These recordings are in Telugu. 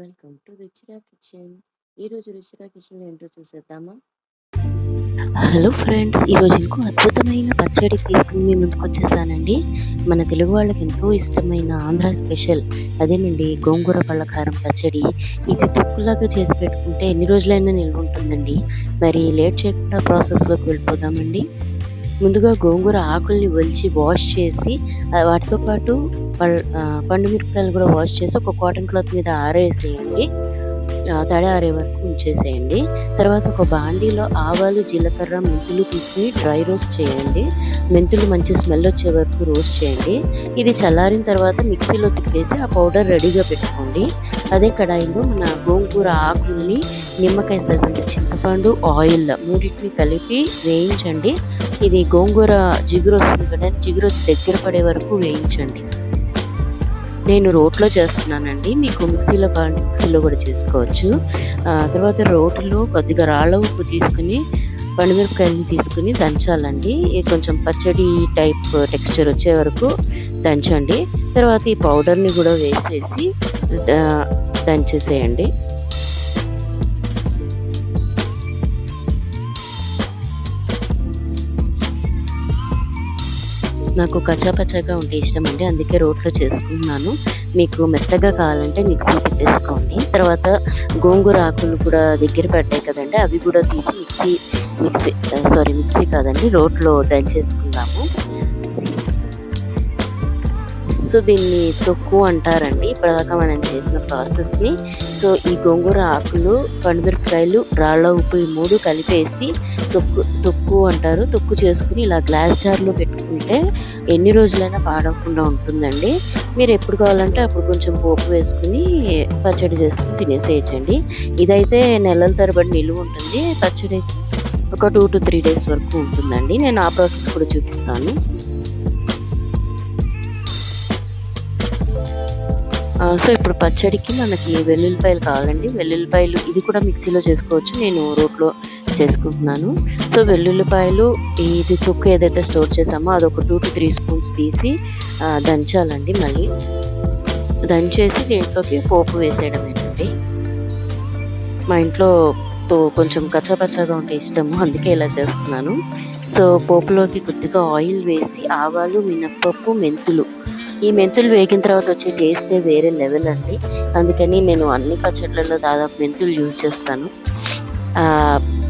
Welcome to Ruchira kitchen. ఈరోజు రుచిరా కిచెన్లో ఏంటో చూసేద్దామా. హలో ఫ్రెండ్స్, ఈరోజు ఇంకో అద్భుతమైన పచ్చడి తీసుకుని మీ ముందుకు వచ్చేసానండి. మన తెలుగు వాళ్ళకి ఎంతో ఇష్టమైన ఆంధ్ర స్పెషల్ అదేనండి, గోంగూర పళ్ళకారం పచ్చడి. ఇది తొక్కులాగా చేసి పెట్టుకుంటే ఎన్ని రోజులైనా నిల్వ ఉంటుందండి. మరి లేట్ చేయకుండా ప్రాసెస్లోకి వెళ్ళిపోదామండి. ముందుగా గోంగూర ఆకుల్ని ఒలిచి వాష్ చేసి వాటితో పాటు పండు మిరపకాయలు కూడా వాష్ చేసి ఒక కాటన్ క్లాత్ మీద ఆరేసేయండి. తడి ఆరే వరకు ఉంచేసేయండి. తర్వాత ఒక బాండీలో ఆవాలు, జీలకర్ర, మెంతులు తీసుకుని డ్రై రోస్ట్ చేయండి. మెంతులు మంచి స్మెల్ వచ్చే వరకు రోస్ట్ చేయండి. ఇది చల్లారిన తర్వాత మిక్సీలో తిప్పేసి ఆ పౌడర్ రెడీగా పెట్టుకోండి. అదే కడాయిలో మన గోంగూర ఆకుల్ని, నిమ్మకాయ సైజ్ అంత చింతపండు, ఆయిల్ మూడింటిని కలిపి వేయించండి. ఇది గోంగూర జిగురు వస్తుంది కదా, జిగురు వచ్చి దగ్గర పడే వరకు వేయించండి. నేను రోట్లో చేస్తున్నానండి. మీకు మిక్సీలో కావాలంటే మిక్సీలో కూడా చేసుకోవచ్చు. తర్వాత రోట్లో కొద్దిగా రాళ్ళ ఉప్పు తీసుకుని పండుమిరపకాయలని తీసుకుని దంచాలండి. కొంచెం పచ్చడి టైప్ టెక్స్చర్ వచ్చే వరకు దంచండి. తర్వాత ఈ పౌడర్ని కూడా వేసేసి దంచేసేయండి. నాకు కచ్చాపచ్చాగా ఉంటే ఇష్టం అండి, అందుకే రోట్లో చేసుకుంటున్నాను. మీకు మెత్తగా కావాలంటే మిక్సీ పెట్టేసుకోండి. తర్వాత గోంగూర ఆకులు కూడా దగ్గర పడ్డాయి కదండి, అవి కూడా తీసి మిక్సీ కాదండి, రోట్లో దంచేసుకుందాము. సో దీన్ని తొక్కు అంటారండి ఇప్పటిదాకా మనం చేసిన ప్రాసెస్ని. సో ఈ గోంగూర ఆకులు, పండుమిరపకాయలు, రాళ్ళ ఉప్పు ఈ మూడు కలిపేసి తొక్కు అంటారు. తొక్కు చేసుకుని ఇలా గ్లాస్ జార్లో పెట్టుకుంటే ఎన్ని రోజులైనా పాడవకుండా ఉంటుందండి. మీరు ఎప్పుడు కావాలంటే అప్పుడు కొంచెం పోపు వేసుకుని పచ్చడి చేసుకుని తినేసేయచ్చండి. ఇదైతే నెలల తరబడి నిలువ ఉంటుంది. పచ్చడి ఒక 2 to 3 days వరకు ఉంటుందండి. నేను ఆ ప్రాసెస్ కూడా చూపిస్తాను. సో ఇప్పుడు పచ్చడికి మనకి వెల్లుల్లిపాయలు కావాలండి. వెల్లుల్లిపాయలు ఇది కూడా మిక్సీలో చేసుకోవచ్చు, నేను రోట్లో చేసుకుంటున్నాను. సో వెల్లుల్లిపాయలు, ఇది తొక్కు ఏదైతే స్టోర్ చేసామో అదొక 2 to 3 స్పూన్స్ తీసి దంచాలండి. మళ్ళీ దంచేసి దీంట్లోకి పోపు వేసేయడమేనండి. మా ఇంట్లో కొంచెం కచ్చాపచ్చాగా ఉంటే ఇష్టము, అందుకే ఇలా చేస్తున్నాను. సో పోపులోకి కొద్దిగా ఆయిల్ వేసి ఆవాలు, మినప్పప్పు, మెంతులు, ఈ మెంతులు వేగిన తర్వాత వచ్చే టేస్టే వేరే లెవెల్ అండి. అందుకని నేను అన్ని పచ్చళ్ళలో దాదాపు మెంతులు యూజ్ చేస్తాను.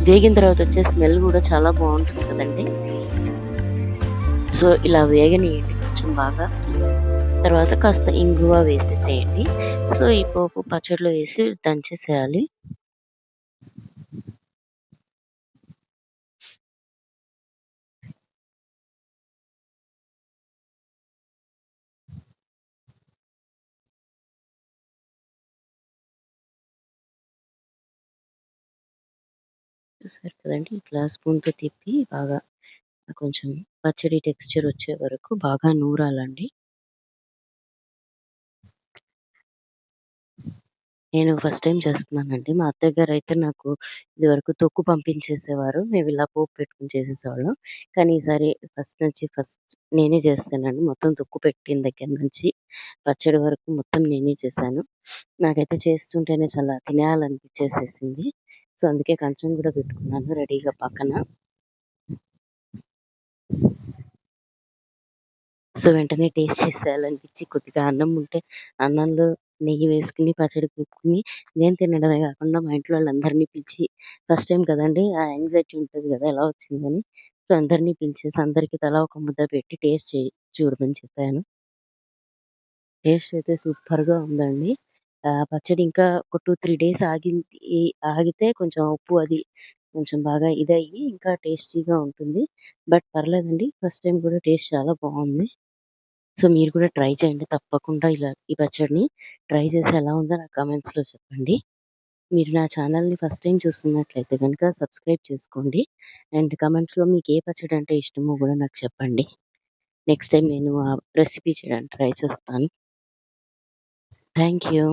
వేగిన తర్వాత వచ్చే స్మెల్ కూడా చాలా బాగుంటుంది కదండి. సో ఇలా వేగనియండి కొంచెం బాగా. తర్వాత కాస్త ఇంగువ వేసేసేయండి. సో ఈ పోపు పచ్చడిలో వేసి దంచేసేయాలి. చూసారు కదండి, ఇట్లా స్పూన్తో తిప్పి బాగా కొంచెం పచ్చడి టెక్స్చర్ వచ్చే వరకు బాగా నూరాలండి. నేను ఫస్ట్ టైం చేస్తున్నానండి. మా అత్తయ్య గారైతే నాకు ఇదివరకు తొక్కు పంపించేసేవారు. మేము ఇలా పోపు పెట్టుకొని చేసేసేవాళ్ళం. కానీ ఈసారి ఫస్ట్ నేనే చేస్తానండి. మొత్తం తొక్కు పెట్టిన దగ్గర నుంచి పచ్చడి వరకు మొత్తం నేనే చేశాను. నాకైతే చేస్తుంటేనే చాలా తినేయాలనిపించేసేసింది. సో అందుకే కంచం కూడా పెట్టుకున్నాను రెడీగా పక్కన. సో వెంటనే టేస్ట్ చేసేయాలనిపించి కొద్దిగా అన్నం ఉంటే అన్నంలో నెయ్యి వేసుకుని పచ్చడి కలుపుకొని నేను తినడమే కాకుండా మా ఇంట్లో వాళ్ళందరినీ పిలిచి, ఫస్ట్ టైం కదండి ఆ యాంగ్జైటీ ఉంటుంది కదా ఎలా వచ్చిందని, సో అందరినీ పిలిచేసి అందరికీ తలా ఒక ముద్ద పెట్టి టేస్ట్ చూడమని చెప్పాను. టేస్ట్ అయితే సూపర్గా ఉందండి. పచ్చడి ఇంకా ఒక 2-3 డేస్ ఆగితే కొంచెం ఉప్పు అది కొంచెం బాగా ఇదయ్యి ఇంకా టేస్టీగా ఉంటుంది. బట్ పర్లేదండి, ఫస్ట్ టైం కూడా టేస్ట్ చాలా బాగుంది. సో మీరు కూడా ట్రై చేయండి తప్పకుండా. ఇలా ఈ పచ్చడిని ట్రై చేసి ఎలా ఉందో నాకు కామెంట్స్‌లో చెప్పండి. మీరు నా ఛానల్‌ని ఫస్ట్ టైమ్ చూస్తున్నట్లయితే గనుక సబ్స్క్రైబ్ చేసుకోండి. అండ్ కామెంట్స్‌లో మీకు ఏ పచ్చడి అంటే ఇష్టమో కూడా నాకు చెప్పండి. నెక్స్ట్ టైమ్ నేను ఆ రెసిపీ చేయడానికి ట్రై చేస్తాను. Thank you.